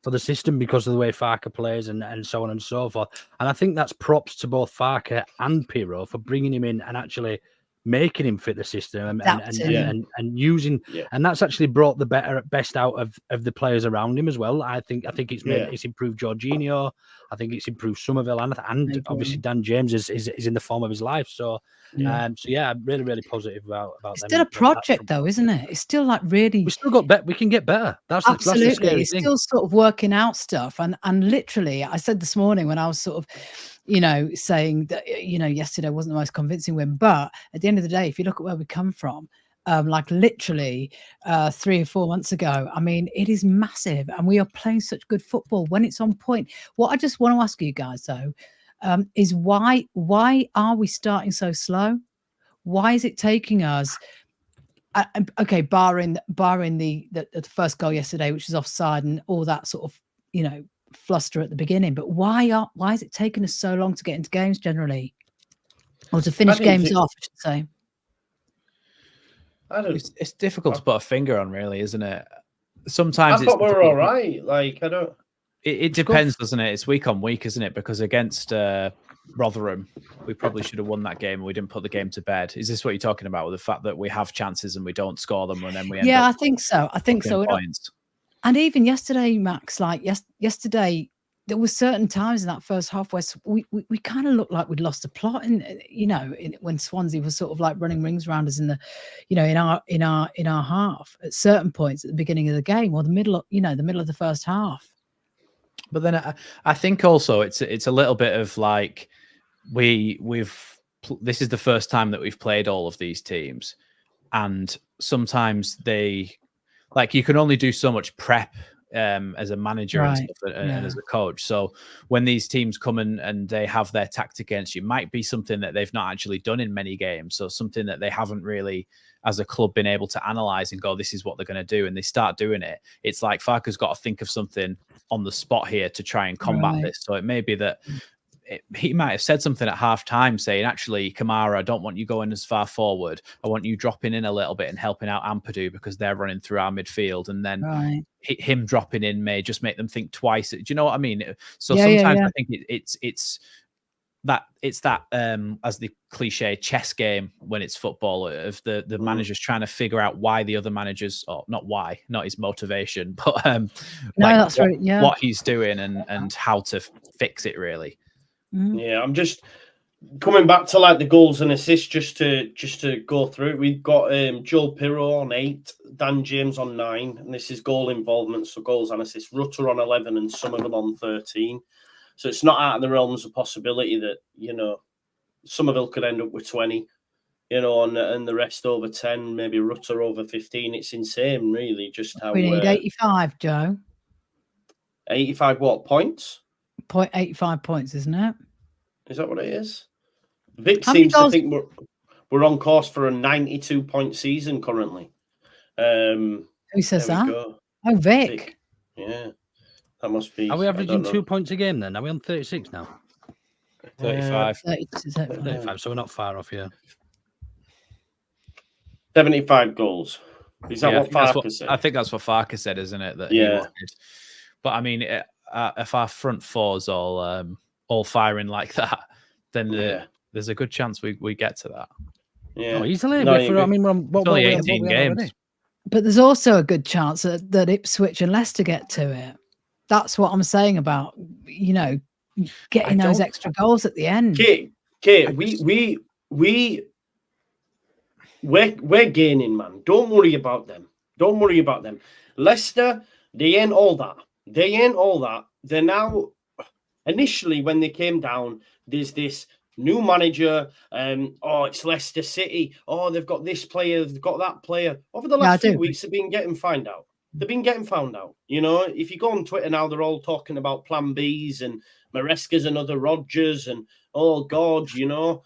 For the system because of the way Farke plays and so on and so forth. And I think that's props to both Farke and Piroe for bringing him in and actually making him fit the system and using, and that's actually brought the best out of the players around him as well. I think it's improved Jorginho. I think it's improved Somerville, and obviously Dan James is in the form of his life. So I'm really, really positive about it's them. still a project though, isn't it? It's still like really, we still got better. We can get better. That's absolutely. That's the scary it's thing. Still sort of working out stuff, and literally, I said this morning when I was sort of, saying that yesterday wasn't the most convincing win, but at the end of the day, if you look at where we come from, like literally 3 or 4 months ago, I mean, it is massive, and we are playing such good football when it's on point. What I just want to ask you guys though, is why are we starting so slow? Why is it taking us? Okay, barring the first goal yesterday, which was offside, and all that sort of fluster at the beginning. But why is it taking us so long to get into games generally, or to finish games off? I should say. It's difficult to put a finger on, really, isn't it? Sometimes I thought we were all right. Like I don't. It depends, doesn't it? It's week on week, isn't it? Because against Rotherham, we probably should have won that game and we didn't put the game to bed. Is this what you're talking about, with the fact that we have chances and we don't score them, and then we end up I think so. Points. And even yesterday, Max, like yesterday, there were certain times in that first half where we kind of looked like we'd lost the plot, and when Swansea was sort of like running rings around us in the, in our half at certain points at the beginning of the game, or the middle of the first half. But then I think also it's a little bit of like this is the first time that we've played all of these teams, and sometimes you can only do so much prep as a manager and stuff, and as a coach. So when these teams come and they have their tactic against you, might be something that they've not actually done in many games, so something that they haven't really, as a club, been able to analyze and go, this is what they're going to do, and they start doing it. It's like Farke's got to think of something on the spot here to try and combat this. So it may be that he might have said something at half time saying, actually, Kamara, I don't want you going as far forward. I want you dropping in a little bit and helping out Ampadu because they're running through our midfield. And then him dropping in may just make them think twice. Do you know what I mean? So sometimes I think it's that as the cliche chess game when it's football, of the managers trying to figure out why the other managers, or not his motivation, but what he's doing and how to fix it, really. Yeah, I'm just coming back to like the goals and assists just to go through it. We've got Joel Piroe on 8, Dan James on 9, and this is goal involvement, so goals and assists. Rutter on 11 and Somerville on 13. So it's not out of the realms of possibility that Somerville could end up with 20, and the rest over 10, maybe Rutter over 15. It's insane, really, just how we need 85, Joe. 85 what points? 85 points, isn't it? Is that what it is? Vic seems to think we're on course for a 92-point season currently. Who says that? Oh, Vic. Yeah, that must be. Are we averaging 2 points a game then? Are we on 36 now? 35. 35. So we're not far off here. 75 goals. Is that what Farke said? I think that's what Farke said, isn't it? That he wanted. But I mean, if our front four's all firing like that, then there's a good chance we get to that. Yeah, easily. We're only 18 games. But there's also a good chance that Ipswich and Leicester get to it. That's what I'm saying about getting those extra goals at the end. Kate, we're gaining, man. Don't worry about them. Leicester, they ain't all that. They're now, initially when they came down, there's this new manager. It's Leicester City. Oh, they've got this player, they've got that player. Over the last few weeks, they've been getting found out. They've been getting found out. You know, if you go on Twitter now, they're all talking about Plan Bs and Maresca's another Rodgers and oh God, you know,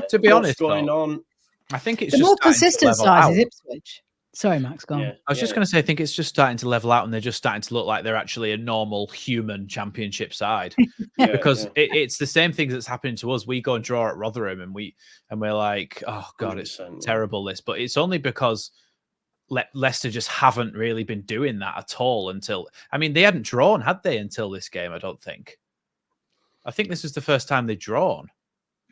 to be honest, what's going on? I think it's the just more consistent side is Ipswich. Sorry, Max, go on. Yeah, I was just going to say, I think it's just starting to level out, and they're just starting to look like they're actually a normal human championship side. Because it's the same thing that's happening to us. We go and draw at Rotherham, and we're like, oh God, it's terrible this. But it's only because Leicester just haven't really been doing that at all until, I mean, they hadn't drawn, had they, until this game? I don't think. I think this is the first time they'd drawn.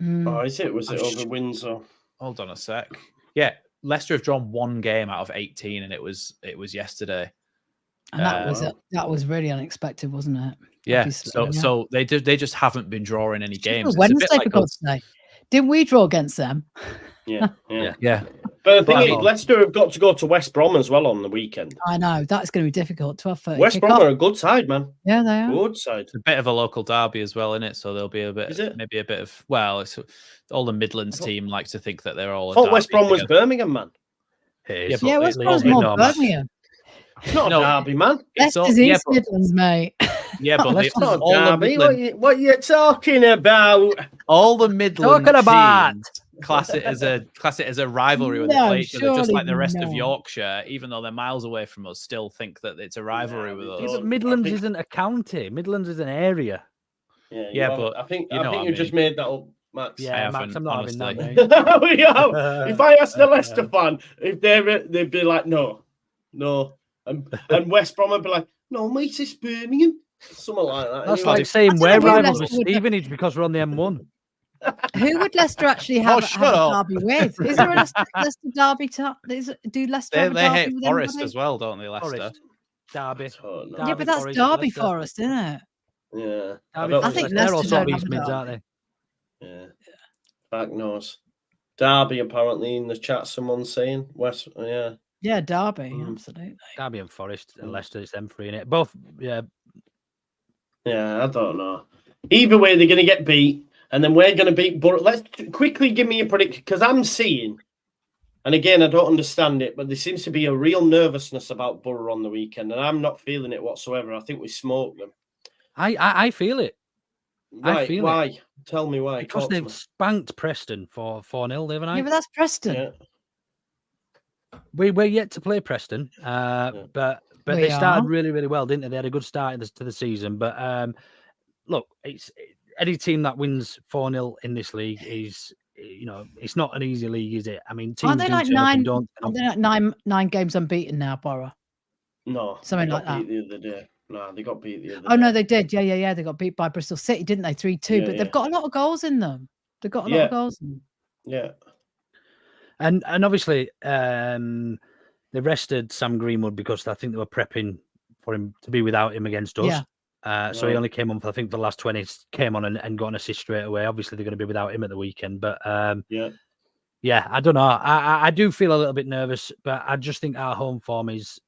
Oh, is it? Was it over Windsor? Hold on a sec. Yeah, Leicester have drawn one game out of 18, and it was yesterday. And that was really unexpected, wasn't it? Yeah. Obviously, so they just haven't been drawing any games. It's Wednesday, for God's sake. Didn't we draw against them? Yeah. But the thing is, Leicester have got to go to West Brom as well on the weekend. I know that's going to be difficult. 12:30. West Brom are a good side, man. Yeah, they are. Good side. It's a bit of a local derby as well, isn't it? So there'll be a bit, maybe a bit of. Well, it's all the Midlands team like to think that they're all. I thought West Brom was Birmingham, man. Yeah, West Brom's more Birmingham. It's not a derby, man. Leicester's East Midlands, mate. Yeah, but it's not a derby. What are you talking about? All the Midlands teams class it as a rivalry when they play each other, just like the rest of Yorkshire, even though they're miles away from us, still think that it's a rivalry with us. Yeah, but Midlands isn't a county. Midlands is an area. But I think you just made that up, Max. Yeah, Max, I'm not having that, mate. If I asked the Leicester fan, if they'd be like, no, and West Brom would be like, no, mate, it's Birmingham, something like that. That's like saying we're rivals with Stevenage because we're on the M1. Who would Leicester actually have a derby with? Is there a Leicester derby? Do Leicester have a derby? They hate Forest as well, don't they, Leicester? Forest. Derby. Yeah, but that's Derby Forest, isn't it? Yeah. I think Leicester don't have a derby. Aren't they? Yeah. Back nose. Derby, apparently, in the chat, someone's saying. West, Yeah, Derby, absolutely. Derby and Forest and Leicester, it's them three in it. Both, Yeah, I don't know. Either way, they're going to get beat. And then we're going to beat Borough. Let's quickly give me a prediction, because I'm seeing, and again, I don't understand it, but there seems to be a real nervousness about Borough on the weekend, and I'm not feeling it whatsoever. I think we smoked them. I feel it. Right, why? Tell me why. Because they've spanked Preston for 4-0, haven't I? Yeah, but that's Preston. Yeah. We're yet to play Preston, but they started really, really well, didn't they? They had a good start to the season. But look, it's any team that wins 4-0 in this league is, it's not an easy league, is it? I mean, teams are they like nine games unbeaten now, Borough? No, something like that. The other day. No, they got beat the other day. Oh no, they did. Yeah. They got beat by Bristol City, didn't they? 3-2. But they've got a lot of goals in them. They've got a lot of goals in them. Yeah. And obviously, they rested Sam Greenwood because I think they were prepping for him to be without him against us. So he only came on for, I think, the last 20, came on and got an assist straight away. Obviously, they're going to be without him at the weekend. But I don't know. I do feel a little bit nervous, but I just think our home form is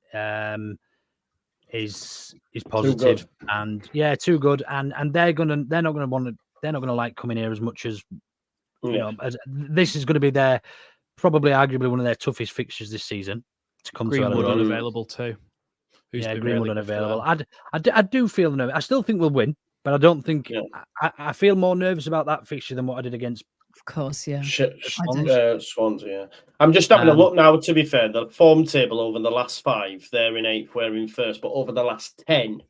positive and too good. And they're not going to like coming here as much as as this is going to be their probably arguably one of their toughest fixtures this season to come to. Greenwood unavailable too. Greenwood really unavailable. I do feel nervous. I still think we'll win, but I don't think I feel more nervous about that fixture than what I did against. Of course, yeah. Swansea. I'm just having a look now. To be fair, the form table over the last 5, they're in 8th, we're in 1st, but over the last 10,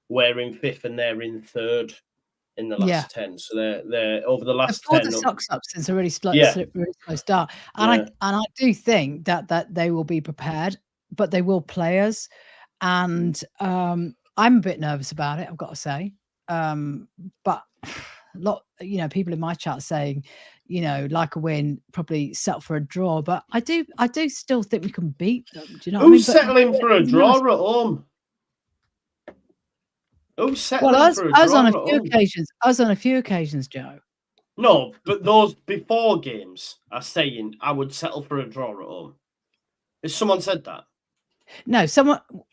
we're in 5th and they're in 3rd. In the last 10, so they're over the last 10. The socks up since a really slow start, and I do think that they will be prepared, but they will play us, and I'm a bit nervous about it, I've got to say. But people in my chat saying, like a win, probably settle for a draw, but I do still think we can beat them. Do you know? Who's settling for a draw at home? I was on a few occasions. I was on a few occasions, Joe. No, but those before games are saying I would settle for a draw at home. Has someone said that? No,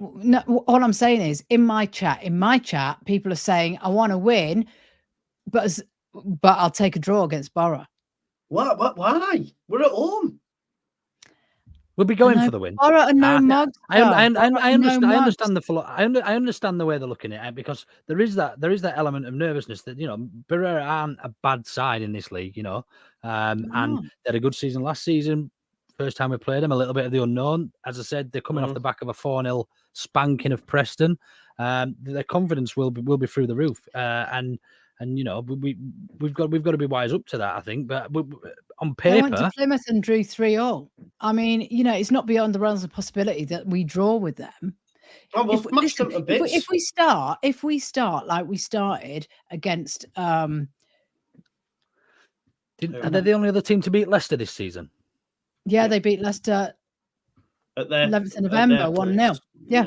No, all I'm saying is in my chat, people are saying I want to win, but I'll take a draw against Borough. What? Why? We're at home. We'll be going for the win. All right, no mugs. I understand I understand the way they're looking at it, because there is that element of nervousness that, Piroe aren't a bad side in this league, and they had a good season last season. First time we played them, a little bit of the unknown. As I said, they're coming off the back of a 4-0 spanking of Preston. Their confidence will be through the roof, and we've got to be wise up to that, I think. But on paper, they went to Plymouth and drew 3-0. I mean, it's not beyond the realms of possibility that we draw with them. Oh, well, if we start like we started against, are they the only other team to beat Leicester this season? Yeah, they beat Leicester at their 11th of November, 1-0. Yeah.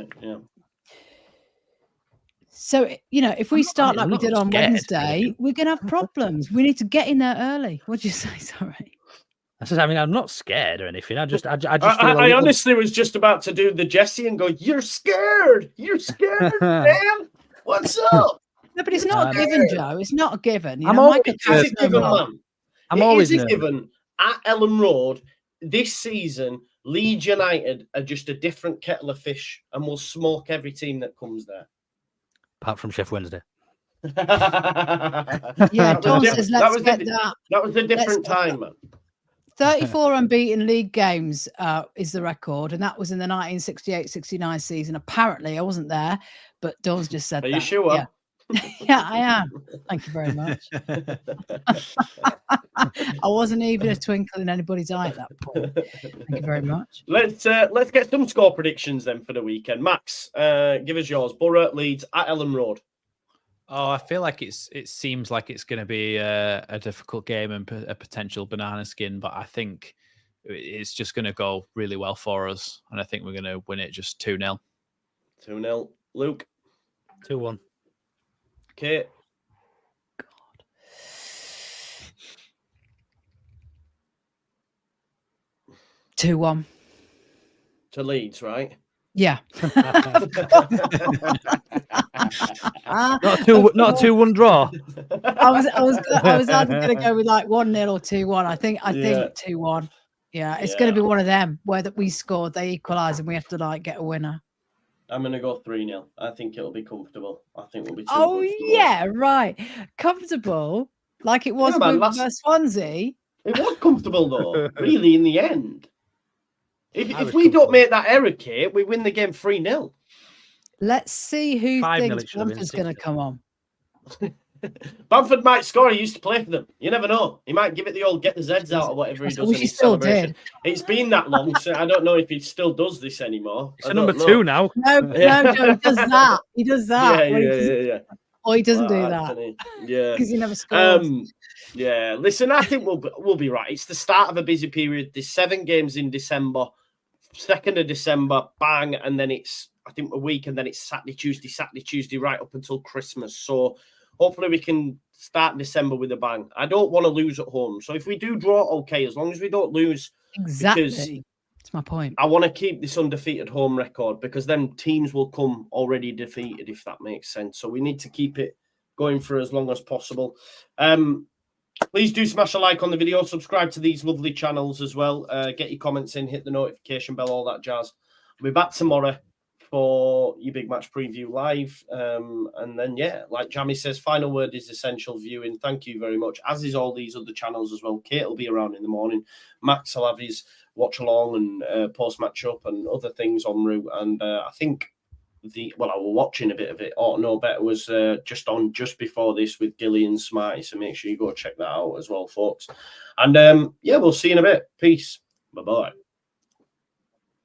So, if we start like we did on Wednesday, we're going to have problems. We need to get in there early. What did you say? Sorry. I'm not scared or anything. I I honestly was just about to do the Jesse and go, "You're scared. You're scared, man. What's up?" No, but it's not a given, Joe. It's not a given. I'm always a given. At Ellen Road this season, Leeds United are just a different kettle of fish, and will smoke every team that comes there. Apart from Chef Wednesday. Yeah, John says, let's get that. That was a different time, man. 34 unbeaten league games is the record, and that was in the 1968-69 season. Apparently, I wasn't there, but Dawn's just said that. Are you sure? Yeah. Yeah, I am. Thank you very much. I wasn't even a twinkle in anybody's eye at that point. Thank you very much. Let's get some score predictions then for the weekend. Max, give us yours. Borough, Leeds at Ellen Road. Oh, I feel like it seems like it's going to be a difficult game and a potential banana skin, but I think it's just going to go really well for us, and I think we're going to win it just 2-0. 2-0. Luke? 2-1. Okay. God. 2-1. To Leeds, right? Yeah. Not a 2-1 draw. I was either going to go with like 1-0 or 2-1. I think 2-1. Yeah, it's going to be one of them where that we scored, they equalise, and we have to like get a winner. I'm going to go 3-0. I think it'll be comfortable. I think we'll be. Yeah, right. Comfortable, like it was with Swansea. It was comfortable though. Really, in the end. If we don't make that error, Kate, we win the game 3-0. Let's see who thinks Bamford's going to come on. Bamford might score. He used to play for them. You never know. He might give it the old get the Zeds out or whatever he does. He still did. It's been that long, so I don't know if he still does this anymore. It's number 2 now. No, Joe, he does that. He does that. Yeah. Or he doesn't do that. Yeah. Because he never scores. Yeah. Listen, I think we'll be right. It's the start of a busy period. There's 7 games in December. 2nd of December, bang, and then it's, I think, a week, and then it's Saturday, Tuesday, right up until Christmas. So hopefully we can start December with a bang. I don't want to lose at home. So if we do draw, okay, as long as we don't lose. Exactly. That's my point. I want to keep this undefeated home record, because then teams will come already defeated, if that makes sense. So we need to keep it going for as long as possible. Please do smash a like on the video. Subscribe to these lovely channels as well. Get your comments in, hit the notification bell, all that jazz. We'll be back tomorrow for your big match preview live. And then, yeah, like Jamie says, final word is essential viewing. Thank you very much, as is all these other channels as well. Kate will be around in the morning. Max will have his watch along and post-match up and other things en route. And I think I was watching a bit of it. Ought to Know Better was just before this with Gilly and Smarty, so make sure you go check that out as well, folks. And yeah, we'll see you in a bit. Peace. Bye-bye.